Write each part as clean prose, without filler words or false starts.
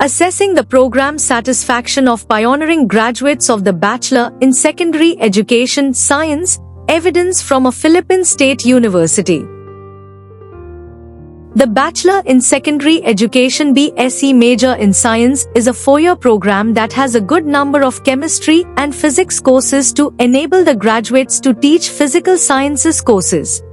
Assessing the program satisfaction of pioneering graduates of the Bachelor in Secondary Education Science, evidence from a Philippine State University. The Bachelor in Secondary Education BSc Major in Science is a 4-year program that has a good number of chemistry and physics courses to enable the graduates to teach physical sciences courses.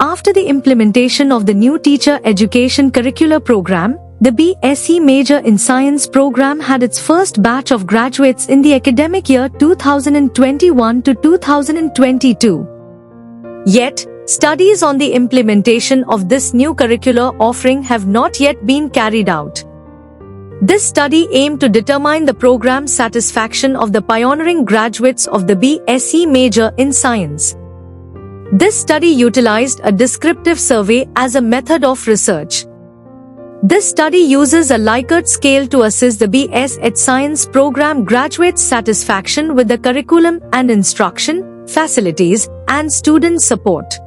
After the implementation of the new teacher education curricular program, the BSc Major in Science program had its first batch of graduates in the academic year 2021 to 2022. Yet, studies on the implementation of this new curricular offering have not yet been carried out. This study aimed to determine the program's satisfaction of the pioneering graduates of the BSc Major in Science. This study utilized a descriptive survey as a method of research. This study uses a Likert scale to assess the BSc Science program graduates' satisfaction with the curriculum and instruction, facilities, and student support.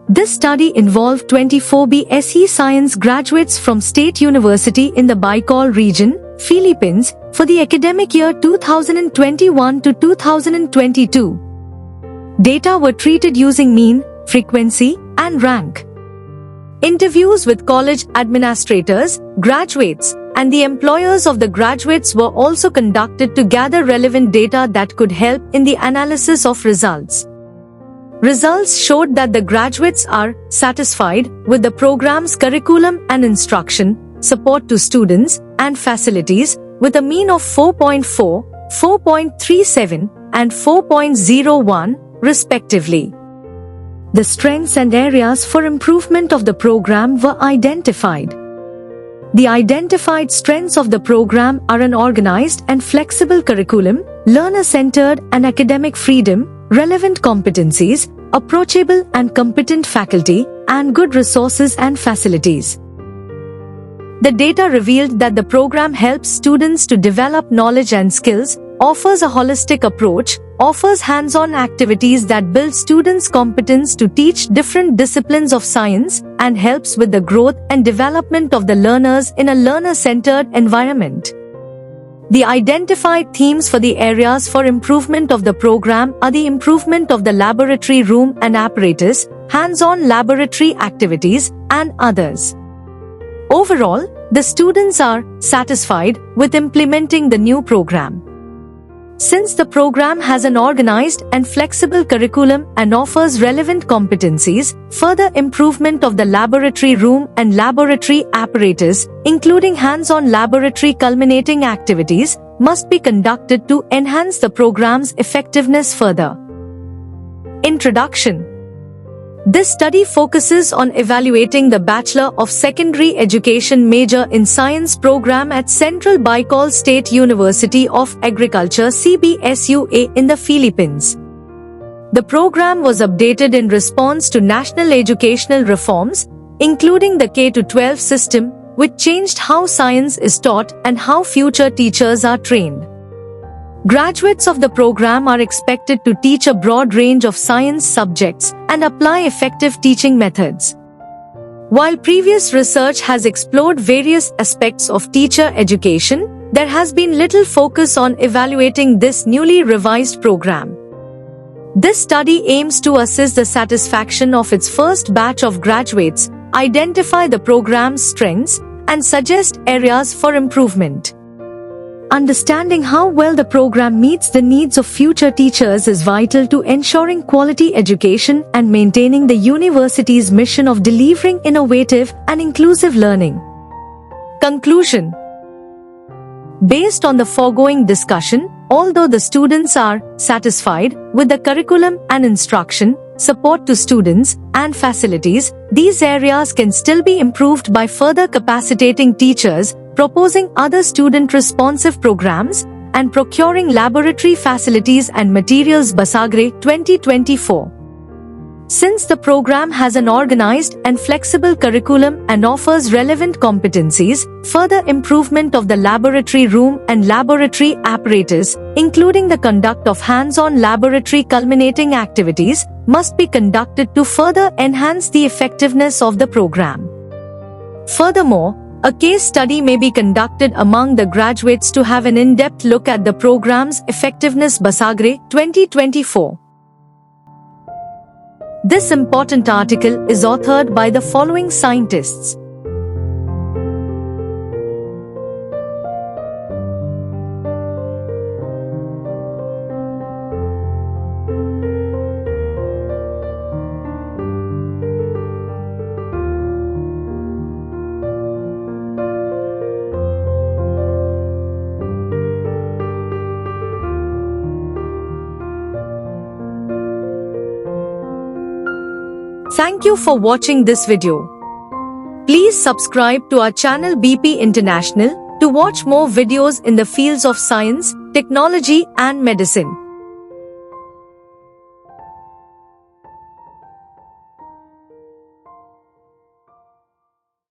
This study involved 24 BSc Science graduates from State University in the Bicol region, Philippines, for the academic year 2021 to 2022. Data were treated using mean, frequency, and rank. Interviews with college administrators, graduates, and the employers of the graduates were also conducted to gather relevant data that could help in the analysis of results. Results showed that the graduates are satisfied with the program's curriculum and instruction, support to students, and facilities, with a mean of 4.4, 4.37, and 4.01, respectively. The strengths and areas for improvement of the program were identified. The identified strengths of the program are an organized and flexible curriculum, learner-centered and academic freedom, relevant competencies, approachable and competent faculty, and good resources and facilities. The data revealed that the program helps students to develop knowledge and skills, offers a holistic approach, offers hands-on activities that build students' competence to teach different disciplines of science, and helps with the growth and development of the learners in a learner-centered environment. The identified themes for the areas for improvement of the program are the improvement of the laboratory room and apparatus, hands-on laboratory activities, and others. Overall, the students are satisfied with implementing the new program. Since the program has an organized and flexible curriculum and offers relevant competencies, further improvement of the laboratory room and laboratory apparatus, including hands-on laboratory culminating activities, must be conducted to enhance the program's effectiveness further. Introduction. This study focuses on evaluating the Bachelor of Secondary Education Major in Science program at Central Bicol State University of Agriculture CBSUA in the Philippines. The program was updated in response to national educational reforms, including the K-12 system, which changed how science is taught and how future teachers are trained. Graduates of the program are expected to teach a broad range of science subjects and apply effective teaching methods. While previous research has explored various aspects of teacher education, there has been little focus on evaluating this newly revised program. This study aims to assess the satisfaction of its first batch of graduates, identify the program's strengths, and suggest areas for improvement. Understanding how well the program meets the needs of future teachers is vital to ensuring quality education and maintaining the university's mission of delivering innovative and inclusive learning. Conclusion. Based on the foregoing discussion, although the students are satisfied with the curriculum and instruction, support to students, and facilities, these areas can still be improved by further capacitating teachers, proposing other student-responsive programs, and procuring laboratory facilities and materials. Basagre 2024. Since the program has an organized and flexible curriculum and offers relevant competencies, further improvement of the laboratory room and laboratory apparatus, including the conduct of hands-on laboratory culminating activities, must be conducted to further enhance the effectiveness of the program. Furthermore, A case study may be conducted among the graduates to have an in-depth look at the program's effectiveness. Basagre, 2024. This important article is authored by the following scientists. Thank you for watching this video. Please subscribe to our channel BP International to watch more videos in the fields of science, technology and medicine.